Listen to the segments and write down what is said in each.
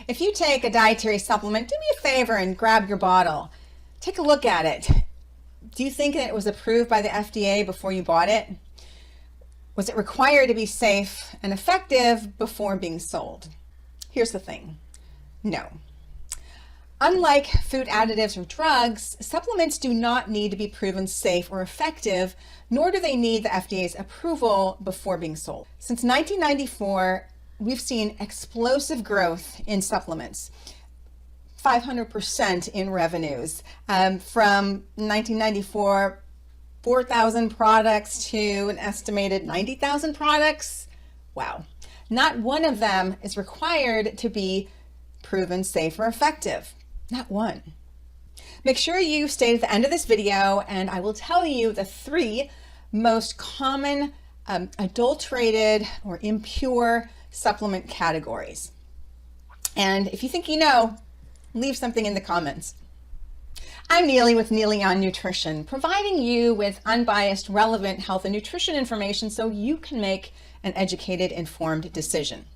If you take a dietary supplement, do me a favor and grab your bottle. Take a look at it. Do you think that it was approved by the FDA before you bought it? Was it required to be safe and effective before being sold? Here's the thing. No. Unlike food additives or drugs, supplements do not need to be proven safe or effective, nor do they need the FDA's approval before being sold. Since 1994, we've seen explosive growth in supplements, 500% in revenues. From 1994, 4,000 products to an estimated 90,000 products. Wow. Not one of them is required to be proven safe or effective. Not one. Make sure you stay to the end of this video and I will tell you the 3 most common adulterated or impure supplement categories. And if you think you know, leave something in the comments. I'm Neely with Neely on Nutrition, providing you with unbiased, relevant health and nutrition information so you can make an educated, informed decision.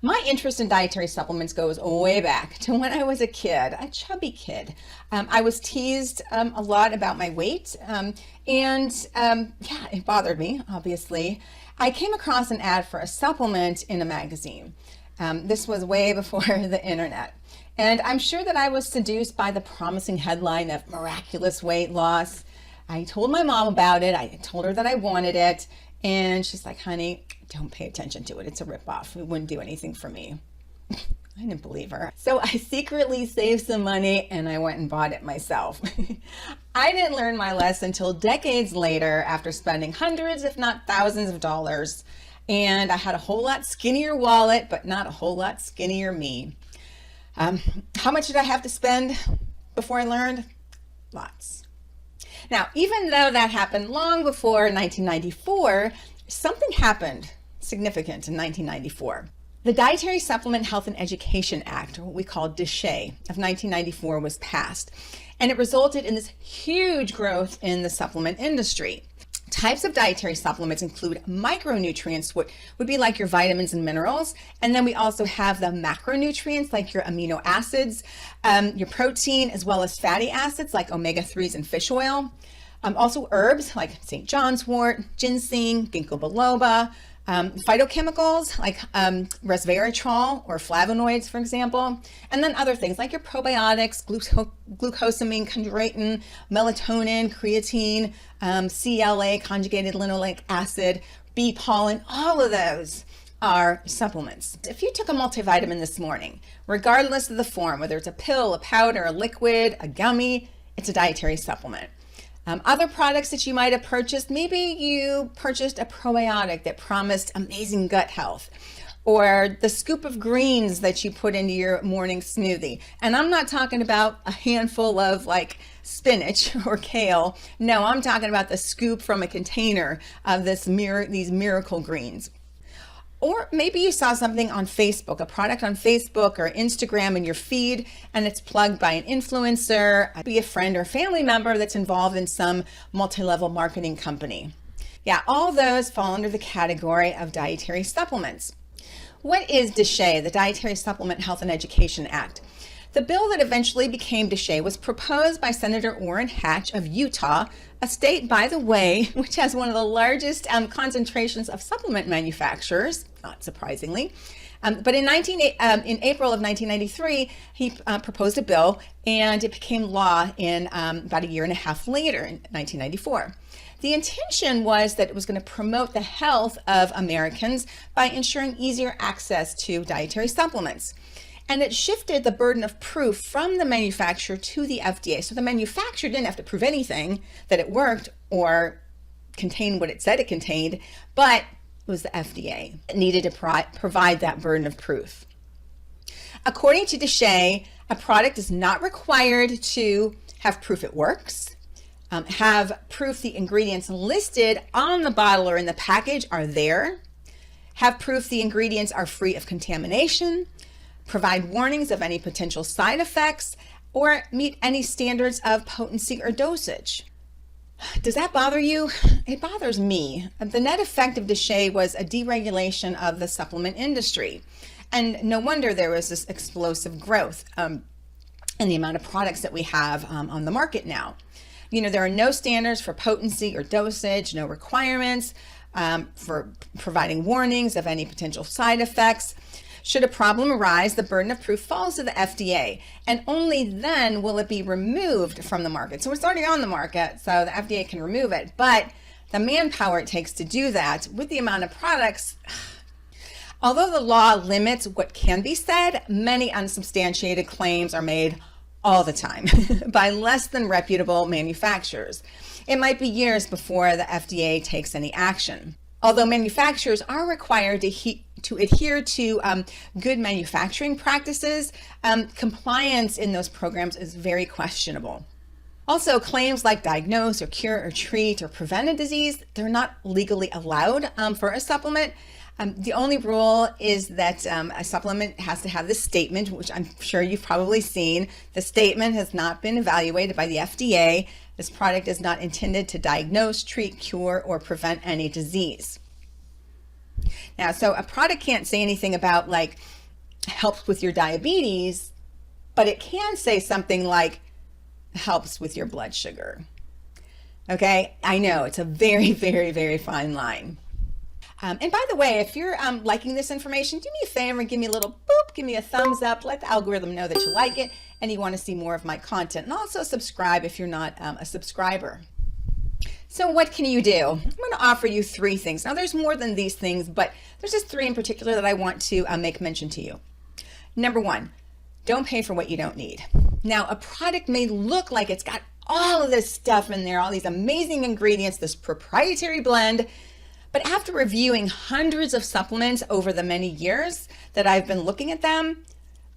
My interest in dietary supplements goes way back to when I was a kid, a chubby kid. I was teased a lot about my weight, and yeah, it bothered me, obviously. I came across an ad for a supplement in a magazine. This was way before the internet. And I'm sure that I was seduced by the promising headline of miraculous weight loss. I told my mom about it. I told her that I wanted it. And she's like, honey, don't pay attention to it. It's a ripoff. It wouldn't do anything for me. I didn't believe her. So I secretly saved some money and I went and bought it myself. I didn't learn my lesson until decades later after spending hundreds, if not thousands of dollars. And I had a whole lot skinnier wallet, but not a whole lot skinnier me. How much did I have to spend before I learned? Lots. Now, even though that happened long before 1994, something happened significant in 1994. The Dietary Supplement Health and Education Act, or what we call DSHEA, of 1994 was passed, and it resulted in this huge growth in the supplement industry. Types of dietary supplements include micronutrients, what would be like your vitamins and minerals. And then we also have the macronutrients like your amino acids, your protein, as well as fatty acids like omega-3s and fish oil. Also herbs like St. John's wort, ginseng, ginkgo biloba, phytochemicals like resveratrol or flavonoids, for example, and then other things like your probiotics, glucosamine, chondroitin, melatonin, creatine, CLA, conjugated linoleic acid, bee pollen, all of those are supplements. If you took a multivitamin this morning, regardless of the form, whether it's a pill, a powder, a liquid, a gummy, it's a dietary supplement. Other products that you might have purchased, maybe you purchased a probiotic that promised amazing gut health, or the scoop of greens that you put into your morning smoothie. And I'm not talking about a handful of like spinach or kale. No, I'm talking about the scoop from a container of these miracle greens. Or maybe you saw something on Facebook, a product on Facebook or Instagram in your feed, and it's plugged by an influencer, be a friend or family member that's involved in some multi-level marketing company. Yeah, all those fall under the category of dietary supplements. What is DSHEA, the Dietary Supplement Health and Education Act? The bill that eventually became DSHEA was proposed by Senator Orrin Hatch of Utah, a state, by the way, which has one of the largest concentrations of supplement manufacturers, not surprisingly. But in April of 1993, he proposed a bill, and it became law in about a year and a half later, in 1994. The intention was that it was going to promote the health of Americans by ensuring easier access to dietary supplements. And it shifted the burden of proof from the manufacturer to the FDA. So the manufacturer didn't have to prove anything that it worked or contained what it said it contained, but it was the FDA that needed to provide that burden of proof. According to DSHEA, a product is not required to have proof it works, have proof the ingredients listed on the bottle or in the package are there, have proof the ingredients are free of contamination, provide warnings of any potential side effects, or meet any standards of potency or dosage. Does that bother you? It bothers me. The net effect of DSHEA was a deregulation of the supplement industry. And no wonder there was this explosive growth in the amount of products that we have on the market now. There are no standards for potency or dosage, no requirements for providing warnings of any potential side effects. Should a problem arise, the burden of proof falls to the FDA, and only then will it be removed from the market. So it's already on the market, so the FDA can remove it. But the manpower it takes to do that with the amount of products, although the law limits what can be said, many unsubstantiated claims are made all the time by less than reputable manufacturers. It might be years before the FDA takes any action. Although manufacturers are required to adhere to good manufacturing practices, compliance in those programs is very questionable. Also, claims like diagnose or cure or treat or prevent a disease, they're not legally allowed for a supplement. The only rule is that a supplement has to have this statement, which I'm sure you've probably seen. The statement has not been evaluated by the FDA. This product is not intended to diagnose, treat, cure, or prevent any disease. Now, so a product can't say anything about like helps with your diabetes, but it can say something like helps with your blood sugar. Okay, I know it's a very, very, very fine line. And by the way, if you're liking this information, do me a favor and give me a little boop, give me a thumbs up, let the algorithm know that you like it and you want to see more of my content. And also subscribe if you're not a subscriber. So what can you do? I'm going to offer you 3 things. Now there's more than these things, but there's just 3 in particular that I want to make mention to you. Number 1, don't pay for what you don't need. Now a product may look like it's got all of this stuff in there, all these amazing ingredients, this proprietary blend, but after reviewing hundreds of supplements over the many years that I've been looking at them,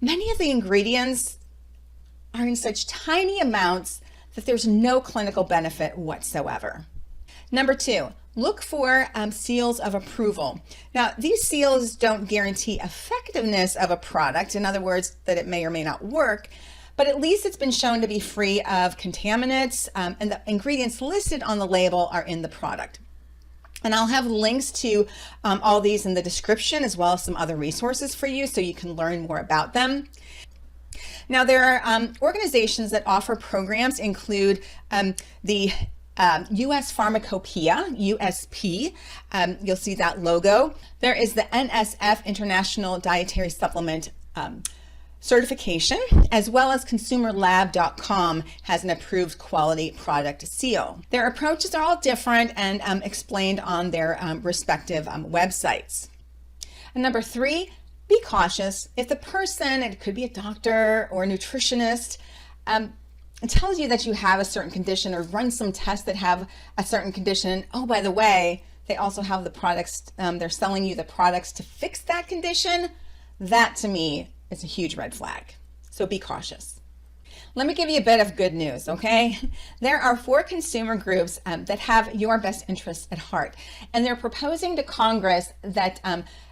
many of the ingredients are in such tiny amounts that there's no clinical benefit whatsoever. Number 2, look for seals of approval. Now, these seals don't guarantee effectiveness of a product, in other words, that it may or may not work, but at least it's been shown to be free of contaminants, and the ingredients listed on the label are in the product. And I'll have links to all these in the description, as well as some other resources for you so you can learn more about them. Now, there are organizations that offer programs include the U.S. Pharmacopoeia, USP. You'll see that logo. There is the NSF, International Dietary Supplement certification, as well as consumerlab.com has an approved quality product seal. Their approaches are all different and explained on their respective websites. And number 3, be cautious. If the person, it could be a doctor or a nutritionist, tells you that you have a certain condition or runs some tests that have a certain condition, oh, by the way, they also have the products, they're selling you the products to fix that condition, that to me is a huge red flag. So be cautious. Let me give you a bit of good news, okay? There are 4 consumer groups that have your best interests at heart, and they're proposing to Congress that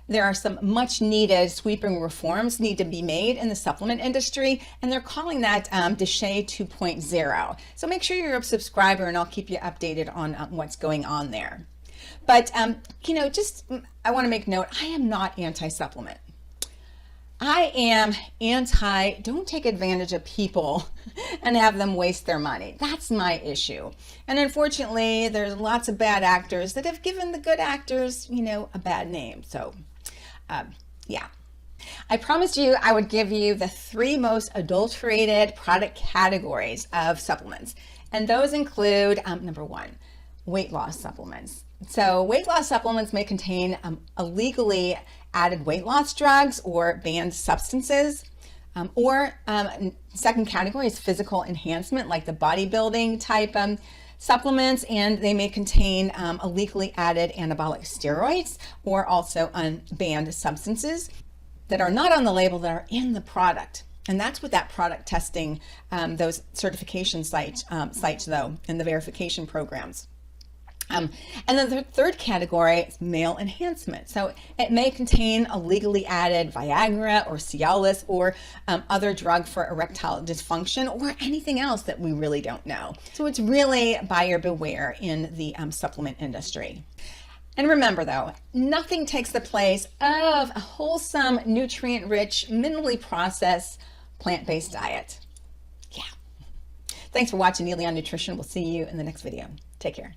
there are some much needed sweeping reforms need to be made in the supplement industry, and they're calling that DSHEA 2.0. So make sure you're a subscriber and I'll keep you updated on what's going on there. But, I want to make note, I am not anti-supplement. I am don't take advantage of people and have them waste their money. That's my issue. And unfortunately, there's lots of bad actors that have given the good actors, a bad name. So, yeah. I promised you I would give you the 3 most adulterated product categories of supplements. And those include, number 1, weight loss supplements. So weight loss supplements may contain illegally added weight loss drugs or banned substances. Second category is physical enhancement, like the bodybuilding type supplements, and they may contain illegally added anabolic steroids or also unbanned substances that are not on the label that are in the product. And that's what that product testing, those certification sites though, and the verification programs. And then the third category is male enhancement. So it may contain illegally added Viagra or Cialis or other drug for erectile dysfunction or anything else that we really don't know. So it's really buyer beware in the supplement industry. And remember though, nothing takes the place of a wholesome, nutrient-rich, minimally processed, plant-based diet. Yeah. Thanks for watching Neely on Nutrition. We'll see you in the next video. Take care.